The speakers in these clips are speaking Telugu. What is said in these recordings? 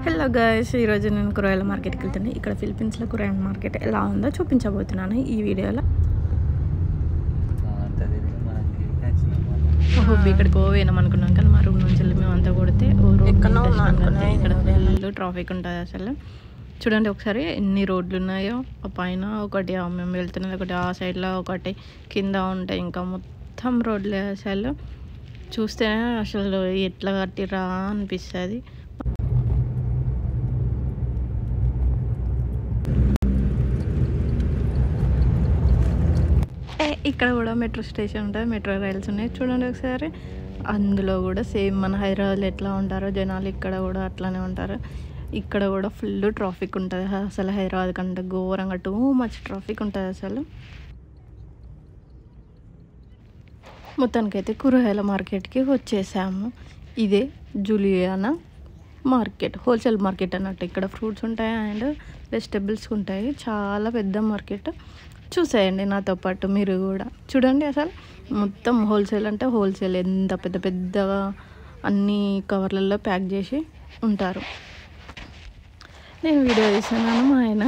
హలో గైస్, ఈరోజు నేను కూరగాయల మార్కెట్కి వెళ్తాను. ఇక్కడ ఫిలిప్పీన్స్లో కూరగాయల మార్కెట్ ఎలా ఉందో చూపించబోతున్నాను ఈ వీడియోలో. ఇక్కడికి పోయినాం అనుకున్నాం, కానీ మా రూమ్ నుంచి వెళ్ళి మేము అంతా కొడితే ఇక్కడ ఫుల్ ట్రాఫిక్ ఉంటుంది అసలు. చూడండి ఒకసారి ఎన్ని రోడ్లు ఉన్నాయో. పైన ఒకటి మేము వెళ్తున్నది, ఒకటి ఆ సైడ్లో, ఒకటి కింద ఉంటాయి. ఇంకా మొత్తం రోడ్లే అసలు. చూస్తే అసలు ఎట్లా కట్టిరా అనిపిస్తుంది. ఇక్కడ కూడా మెట్రో స్టేషన్ ఉంటుంది, మెట్రో రైల్స్ ఉన్నాయి. చూడండి ఒకసారి, అందులో కూడా సేమ్ మన హైదరాబాద్లో ఎట్లా ఉంటారో జనాలు ఇక్కడ కూడా అట్లానే ఉంటారు. ఇక్కడ కూడా ఫుల్ ట్రాఫిక్ ఉంటుంది అసలు. హైదరాబాద్ కంటే ఘోరంగా టూ మచ్ ట్రాఫిక్ ఉంటుంది అసలు. మొత్తానికైతే కూరగాయల మార్కెట్కి వచ్చేసాము. ఇదే జూలియానా మార్కెట్, హోల్సేల్ మార్కెట్ అన్నట్టు. ఇక్కడ ఫ్రూట్స్ ఉంటాయి అండ్ వెజిటబుల్స్ ఉంటాయి. చాలా పెద్ద మార్కెట్. చూసేయండి నాతో పాటు మీరు కూడా. చూడండి అసలు మొత్తం హోల్సేల్ అంటే హోల్సేల్. ఎంత పెద్ద పెద్దగా అన్ని కవర్లలో ప్యాక్ చేసి ఉంటారు. నేను వీడియో తీస్తున్నాను, మా ఆయన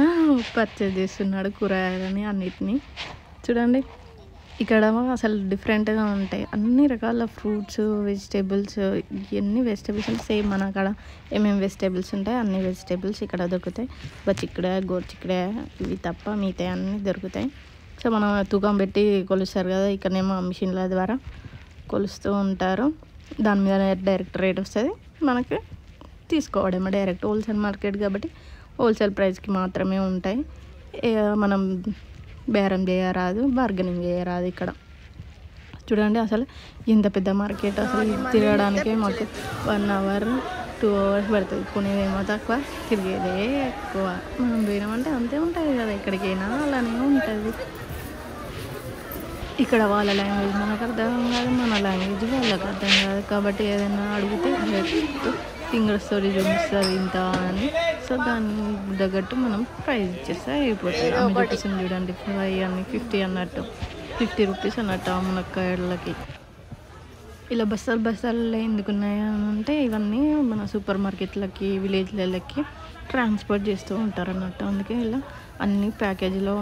పర్చేజ్ చేస్తున్నాడు కూరగాయలని అన్నిటినీ. చూడండి ఇక్కడ అసలు డిఫరెంట్గా ఉంటాయి అన్ని రకాల ఫ్రూట్స్, వెజిటేబుల్స్. ఇవన్నీ వెజిటేబుల్స్ అంటే సేమ్ మన అక్కడ ఏమేమి వెజిటేబుల్స్ ఉంటాయి అన్ని వెజిటేబుల్స్ ఇక్కడ దొరుకుతాయి. బచ్చిక్కడాయ, గోరుచిక్కడాయ ఇవి తప్ప మిగతా అన్నీ దొరుకుతాయి. సో మనం తూకం పెట్టి కొలుస్తారు కదా, ఇక్కడనేమో మిషన్ల ద్వారా కొలుస్తూ ఉంటారు. దాని మీద డైరెక్ట్ రేట్ వస్తుంది, మనకి తీసుకోవడమేమో డైరెక్ట్. హోల్సేల్ మార్కెట్ కాబట్టి హోల్సేల్ ప్రైస్కి మాత్రమే ఉంటాయి. మనం బేరం చేయరాదు, బార్గెనింగ్ చేయరాదు ఇక్కడ. చూడండి అసలు ఇంత పెద్ద మార్కెట్. అసలు తిరగడానికే మాకు 1 అవర్ 2 అవర్స్ పడుతుంది. కొనేదేమో తక్కువ, తిరిగేదే ఎక్కువ. మనం పోయినామంటే అంతే ఉంటుంది కదా, ఎక్కడికైనా అలానే ఉంటుంది. ఇక్కడ వాళ్ళ లాంగ్వేజ్ మనకు అర్థం కాదు, మన లాంగ్వేజ్ వాళ్ళకి అర్థం కాదు. కాబట్టి ఏదైనా అడిగితే ఫింగర్స్ తోటి చూపిస్తారు ఇంత అని. సో దాని తగ్గట్టు మనం ప్రైస్ ఇచ్చేస్తే అయిపోతుంది. ఆమె చూపిస్తుంది చూడండి, ఫ్రై అని 50 అన్నట్టు, 50 రూపీస్ అన్నట్టు ఆ మునక్కాయలకి. ఇలా బస్తాలు ఎందుకున్నాయి అని అంటే, ఇవన్నీ మన సూపర్ మార్కెట్లకి, విలేజ్లకి ట్రాన్స్పోర్ట్ చేస్తూ ఉంటారు అన్నట్టు. అందుకే ఇలా అన్ని ప్యాకేజీలో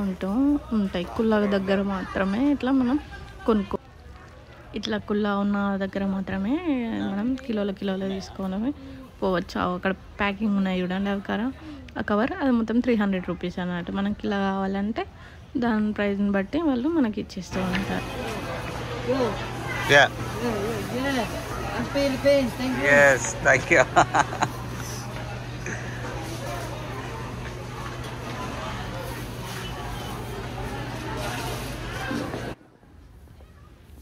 ఉంటాయి. కుళ్ళ దగ్గర మాత్రమే ఇట్లా మనం ఇట్లా కుళ్ళ ఉన్న దగ్గర మాత్రమే మనం కిలోలు తీసుకొని పోవచ్చు. అక్కడ ప్యాకింగ్ ఉన్నాయి చూడండి, ఆ కవర్ అది మొత్తం 300 రూపీస్ అన్నట్టు. మనకి ఇలా కావాలంటే దాని ప్రైస్ని బట్టి వాళ్ళు మనకి ఇచ్చేస్తూ ఉంటారు.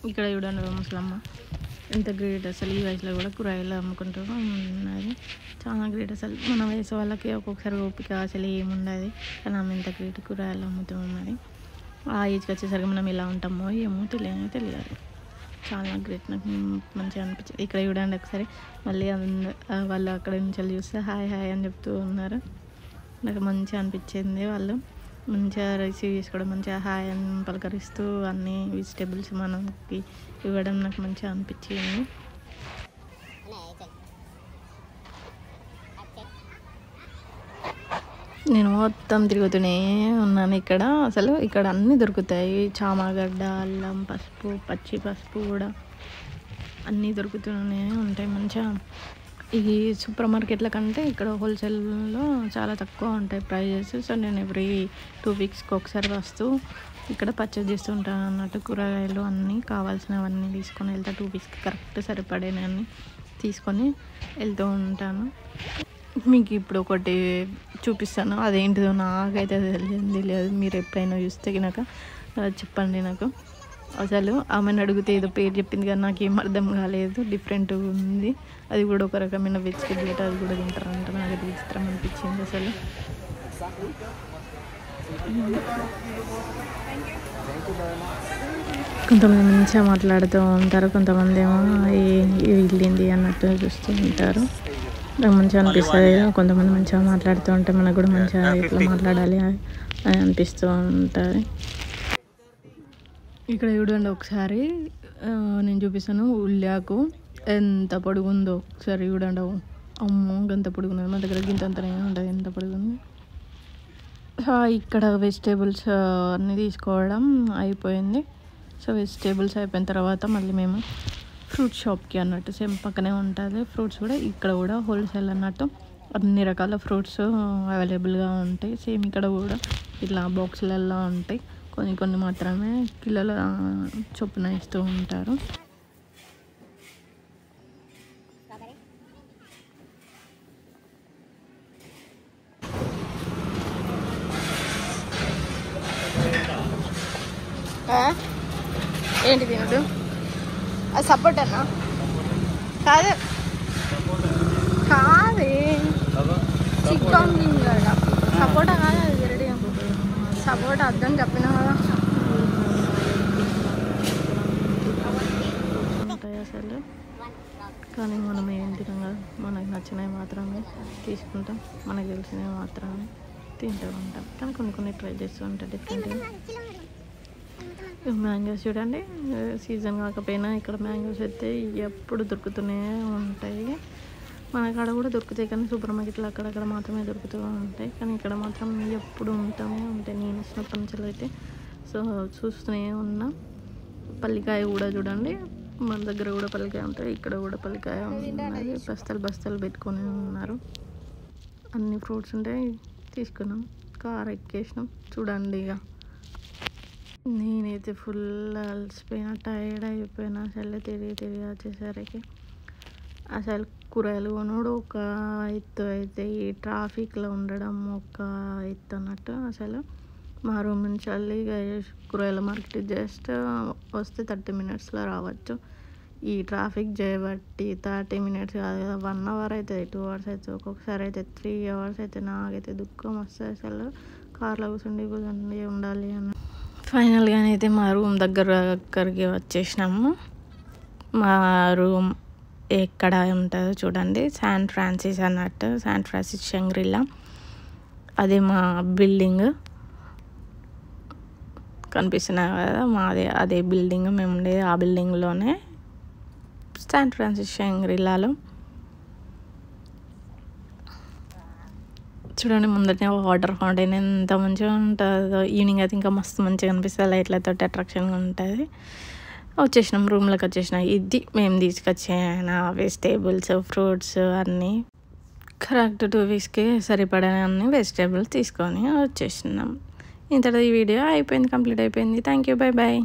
ఇక్కడ చూడండి ముసలమ్మ ఎంత గ్రేట్ అసలు. ఈ వయసులో కూడా కూరగాయలు అమ్ముకుంటూ ఉన్నది. చాలా గ్రేట్ అసలు. మన వయసు వాళ్ళకి ఒక్కొక్కసారి ఓపిక అసలు ఏముండదు, కానీ ఆమె ఎంత గ్రేట్ కూరగాయలు అమ్ముతాము. మరి ఆ ఏజ్కి వచ్చేసరికి మనం ఇలా ఉంటామో ఏమో తెలియదు. చాలా గ్రేట్. నాకు మంచిగా అనిపించింది. ఇక్కడ చూడండి ఒకసారి, మళ్ళీ వాళ్ళు అక్కడ నుంచి చూస్తే హాయ్ అని చెప్తూ ఉన్నారు. నాకు మంచిగా అనిపించింది. వాళ్ళు మంచిగా రిసీవ్ చేసుకోవడం, మంచిగా హాయ్ అని పలకరిస్తూ అన్ని వెజిటేబుల్స్ మనకి ఇవ్వడం నాకు మంచిగా అనిపించింది. నేను మొత్తం తిరుగుతూనే ఉన్నాను ఇక్కడ. అసలు ఇక్కడ అన్నీ దొరుకుతాయి. చామగడ్డ, అల్లం, పసుపు, పచ్చి పసుపు కూడా అన్నీ దొరుకుతూనే ఉంటాయి మంచిగా. ఈ సూపర్ మార్కెట్ల కంటే ఇక్కడ హోల్సేల్లో చాలా తక్కువ ఉంటాయి ప్రైజెస్. సో నేను ఎవ్రీ 2 వీక్స్కి ఒకసారి వస్తూ ఇక్కడ పర్చేజ్ చేస్తూ ఉంటాను అన్నట్టు. కూరగాయలు అన్నీ కావాల్సినవన్నీ తీసుకొని వెళ్తా. 2 వీక్స్కి కరెక్ట్ సరిపడేనన్నీ తీసుకొని వెళ్తూ ఉంటాను. మీకు ఇప్పుడు ఒకటి చూపిస్తాను, అదేంటిదో నాకైతే తెలియదు. మీరు ఎప్పుడైనా చూస్తే కనుక చెప్పండి నాకు. అసలు ఆమెను అడిగితే ఏదో పేరు చెప్పింది కానీ నాకేం అర్థం కాలేదు, డిఫరెంట్ ఉంది. అది కూడా ఒక రకమైన వెజిటేబుల్, అది కూడా తింటారంట. నాకు అది విచిత్రం అనిపించింది అసలు. కొంతమంది మంచిగా మాట్లాడుతూ ఉంటారు, కొంతమంది ఏమో వీళ్ళింది అన్నట్టు చూస్తూ ఉంటారు. నాకు మంచిగా అనిపిస్తుంది. కొంతమంది మంచిగా మాట్లాడుతూ ఉంటే మనకు కూడా మంచిగా ఇట్లా మాట్లాడాలి అని అనిపిస్తూ ఉంటుంది. ఇక్కడ చూడండి ఒకసారి, నేను చూపిస్తాను. ఉల్లాకు ఎంత పొడుగుందో ఒకసారి చూడండి. అమ్మో గంత పొడుగున్నది, మా దగ్గర గింత అంతనే ఉంటుంది, ఎంత పొడుగుంది. ఇక్కడ వెజిటేబుల్స్ అన్నీ తీసుకోవడం అయిపోయింది. సో వెజిటేబుల్స్ అయిపోయిన తర్వాత మళ్ళీ మేము ఫ్రూట్ షాప్కి అన్నట్టు, సేమ్ పక్కనే ఉంటుంది ఫ్రూట్స్ కూడా. ఇక్కడ కూడా హోల్సేల్ అన్నట్టు అన్ని రకాల ఫ్రూట్స్ అవైలబుల్గా ఉంటాయి. సేమ్ ఇక్కడ కూడా ఇట్లా బాక్సులలో ఉంటాయి, కొన్ని కొన్ని మాత్రమే కిలోల చొప్పున ఇస్తూ ఉంటారు. ఏంటి తినడు? అది సపోర్టేనా? కాదు కాదే, చికెన్ కదా సపోటా కాదు, అది వెరడి సపోటా అర్థం చెప్పినా కదా. ఉంటాయి అసలు, కానీ మనం ఏం తినం కదా, మనకు నచ్చినవి మాత్రమే తీసుకుంటాం, మనకు తెలిసినవి మాత్రమే తింటూ ఉంటాం. కానీ కొన్ని కొన్ని ట్రై చేస్తూ ఉంటాం డిఫరెంట్గా. మ్యాంగోస్ చూడండి, సీజన్ కాకపోయినా ఇక్కడ మ్యాంగోస్ అయితే ఎప్పుడు దొరుకుతూనే ఉంటాయి. మన కాడ కూడా దొరుకుతాయి, కానీ సూపర్ మార్కెట్లో అక్కడక్కడ మాత్రమే దొరుకుతూ ఉంటాయి. కానీ ఇక్కడ మాత్రం ఎప్పుడు ఉంటాయి. నేను వచ్చినప్పటి నుంచి అయితే సో చూస్తూనే ఉన్నా. పల్లికాయ కూడా చూడండి, మన దగ్గర కూడా పల్లికాయ ఉంటుంది, ఇక్కడ కూడా పల్లికాయ ఉన్నది. బస్తాలు బస్తాలు పెట్టుకొని ఉన్నారు. అన్ని ఫ్రూట్స్ ఉంటాయి, తీసుకున్నాం, కార్ ఎక్కేసినాం. చూడండి ఇక నేనైతే ఫుల్ అలసిపోయినా, టైర్డ్ అయిపోయినా అసలు తిరిగి వచ్చేసరికి. అసలు కూరగాయలు కొనుడు ఒక ఎత్తు అయితే, ఈ ట్రాఫిక్లో ఉండడం ఒక ఎత్తు అన్నట్టు. అసలు మా రూమ్ నుంచి వెళ్ళి కూరగాయల మార్కెట్ జస్ట్ వస్తే 30 minutesలో రావచ్చు. ఈ ట్రాఫిక్ చేయబట్టి 30 minutes కాదు కదా, 1 hour అవుతుంది, 2 hours అవుతుంది, ఒక్కొక్కసారి అయితే 3 hours అయితే. నాకైతే దుఃఖం వస్తుంది అసలు, కార్లో కూర్చుండి ఉండాలి అని. ఫైనల్గా అయితే మా రూమ్ దగ్గరికి వచ్చేసినాము. మా రూమ్ ఎక్కడ ఉంటుందో చూడండి, శాన్ ఫ్రాన్సిస్ అన్నట్టు, శాన్ ఫ్రాన్సిస్ షంగ్రిలా. అదే మా బిల్డింగ్ కనిపిస్తున్నాయి కదా, మాదే అదే బిల్డింగ్, మేము ఉండేది ఆ బిల్డింగ్లోనే, శాన్ ఫ్రాన్సిస్ షంగ్రిలాలో. చూడండి ముందరనే వాటర్ ఫౌంటైన్ ఎంత మంచిగా ఉంటుందో. ఈవినింగ్ అయితే ఇంకా మస్తు మంచిగా అనిపిస్తుంది, లైట్లతో అట్రాక్షన్గా ఉంటుంది. వచ్చేసినాం, రూమ్లోకి వచ్చేసినాం. ఇది మేము తీసుకొచ్చిన వెజిటేబుల్స్, ఫ్రూట్స్ అన్నీ కరెక్ట్ 2 weeksకి సరిపడా అన్ని వెజిటేబుల్స్ తీసుకొని వచ్చేసినాం. ఇంతలో ఈ వీడియో అయిపోయింది, కంప్లీట్ అయిపోయింది. Thank you, bye bye.